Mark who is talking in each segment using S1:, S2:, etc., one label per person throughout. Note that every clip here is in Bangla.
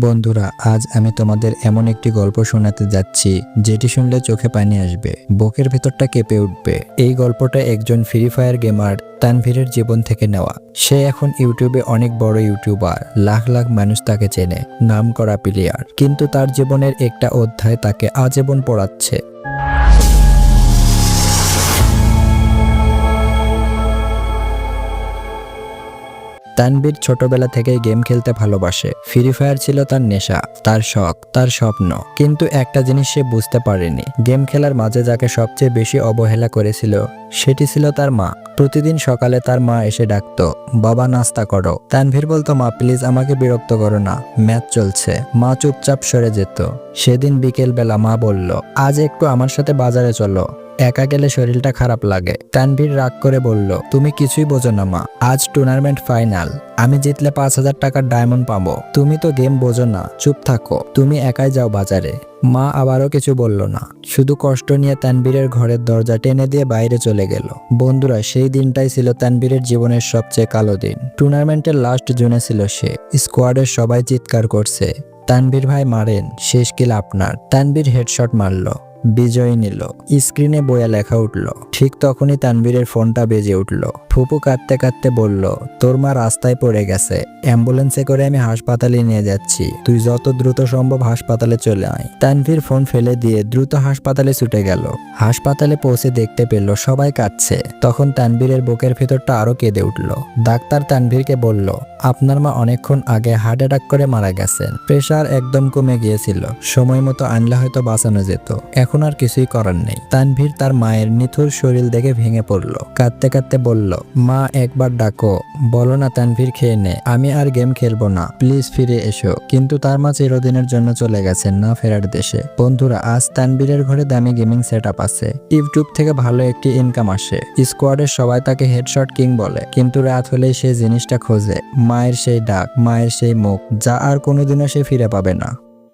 S1: বন্ধুরা, আজ আমি তোমাদের এমন একটি গল্প শোনাতে যাচ্ছি যেটি শুনলে চোখে পানি আসবে, বুকের ভেতরটা কেঁপে উঠবে। এই গল্পটা একজন ফ্রি ফায়ার গেমার তানভীরের জীবন থেকে নেওয়া। সে এখন ইউটিউবে অনেক বড় ইউটিউবার, লাখ লাখ মানুষ তাকে চেনে, নাম করা প্লেয়ার। কিন্তু তার জীবনের একটা অধ্যায় তাকে আজীবন পড়াচ্ছে। তানভীর ছোটবেলা থেকেই গেম খেলতে ভালোবাসে। ফ্রি ফায়ার ছিল তার নেশা, তার শখ, তার স্বপ্ন। কিন্তু একটা জিনিস সে বুঝতে পারেনি, গেম খেলার মাঝে যাকে সবচেয়ে বেশি অবহেলা করেছিল সেটি ছিল তার মা। প্রতিদিন সকালে তার মা এসে ডাকতো, বাবা নাস্তা করো। তানভীর বলতো, মা প্লিজ আমাকে বিরক্ত করো না, ম্যাচ চলছে। মা চুপচাপ সরে যেত। সেদিন বিকেল বেলা মা বলল, আজ একটু আমার সাথে বাজারে চলো, একা গেলে শরীরটা খারাপ লাগে। তানভীর রাগ করে বলল, তুমি কিছুই বোঝো না মা, আজ টুর্নামেন্ট ফাইনাল, আমি জিতলে 5,000 টাকার ডায়মন্ড পাবো। তুমি তো গেম বোঝো না, চুপ থাকো, তুমি একাই যাও বাজারে। মা আবারও কিছু বলল না, শুধু কষ্ট নিয়ে তানভীরের ঘরের দরজা টেনে দিয়ে বাইরে চলে গেল। বন্ধুরা, সেই দিনটাই ছিল তানভীরের জীবনের সবচেয়ে কালো দিন। টুর্নামেন্টের লাস্ট জোনে ছিল সে। স্কোয়াডের সবাই চিৎকার করছে, তানভীর ভাই মারেন, শেষ কিল আপনার। তানভীর হেডশট মারল, বিজয় নিল। স্ক্রিনে বইয়া লেখা উঠল। ঠিক তখনই তানভীরের ফোনটা বেজে উঠল। ফুপু কাঁদতে কাঁদতে বলল, তোর মা রাস্তায় পড়ে গেছে, অ্যাম্বুলেন্সে করে আমি হাসপাতালে নিয়ে যাচ্ছি, তুই যত দ্রুত সম্ভব হাসপাতালে চলে আয়। তানভীর ফোন ফেলে দিয়ে দ্রুত হাসপাতালে ছুটে গেল। হাসপাতালে পৌঁছে দেখতে পেল সবাই কাঁদছে। তখন তানভীরের বুকের ভেতরটা আরো কেঁদে উঠল। ডাক্তার তানভীরকে বলল, আপনার মা অনেকক্ষণ আগে হার্ট অ্যাটাক করে মারা গেছেন, প্রেশার একদম কমে গিয়েছিল, সময় মতো আনলে হয়তো বাঁচানো যেত, এখন আর কিছুই করার নেই। তানভীর তার মায়ের নিথুর শরীর দেখে ভেঙে পড়ল। কাঁদতে কাঁদতে বলল, মা একবার ডাকো, বলো না তানভীর খেয়ে নে, আমি আর গেম খেলবো না, প্লিজ ফিরে এসো। কিন্তু তার মা চিরদিনের জন্য চলে গেছেন না ফেরার দেশে। বন্ধুরা, আজ তানভীরের ঘরে দামি গেমিং সেটআপ আছে, ইউটিউব থেকে ভালো একটি ইনকাম আসে, স্কোয়াডের সবাই তাকে হেডশট কিং বলে। কিন্তু রাত হলেই সে জিনিসটা খোঁজে, মায়ের সেই ডাক, মায়ের সেই মুখ, যা আর কোনোদিনও সে ফিরে পাবে না।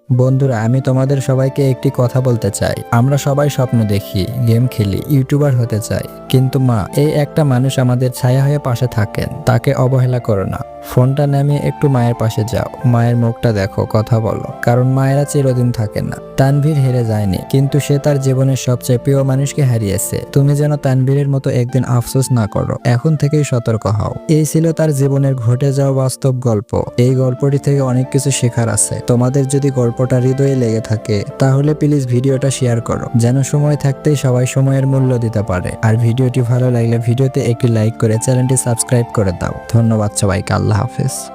S1: বন্ধুরা, আমি তোমাদের সবাইকে একটি কথা বলতে চাই। আমরা সবাই স্বপ্ন দেখি, গেম খেলি, ইউটিউবার হতে চাই, কিন্তু মা, এই একটা মানুষ আমাদের ছায়া হয়ে পাশে থাকেন, তাকে অবহেলা করো না। ফোনটা নামিয়ে একটু মায়ের পাশে যাও, মায়ের মুখটা দেখো, কথা বলো, কারণ মায়েরা চিরদিন থাকে না। তানভীর হেরে যায়নি, কিন্তু সে তার জীবনের সবচেয়ে প্রিয় মানুষকে হারিয়েছে। তুমি যেন তানভীরের মতো একদিন আফসোস না করো, এখন থেকেই সতর্ক হও। এই ছিল তার জীবনের ঘটে যাওয়া বাস্তব গল্প। এই গল্পটি থেকে অনেক কিছু শেখার আছে। তোমাদের যদি গল্পটা হৃদয়ে লেগে থাকে তাহলে প্লিজ ভিডিওটা শেয়ার করো, যেন সময় থাকতেই সবাই সময়ের মূল্য দিতে পারে। আর ভিডিওটি ভালো লাগলে ভিডিওতে একটি লাইক করে চ্যানেলটি সাবস্ক্রাইব করে দাও। ধন্যবাদ সবাইকে, আল্লাহ হাফেজ।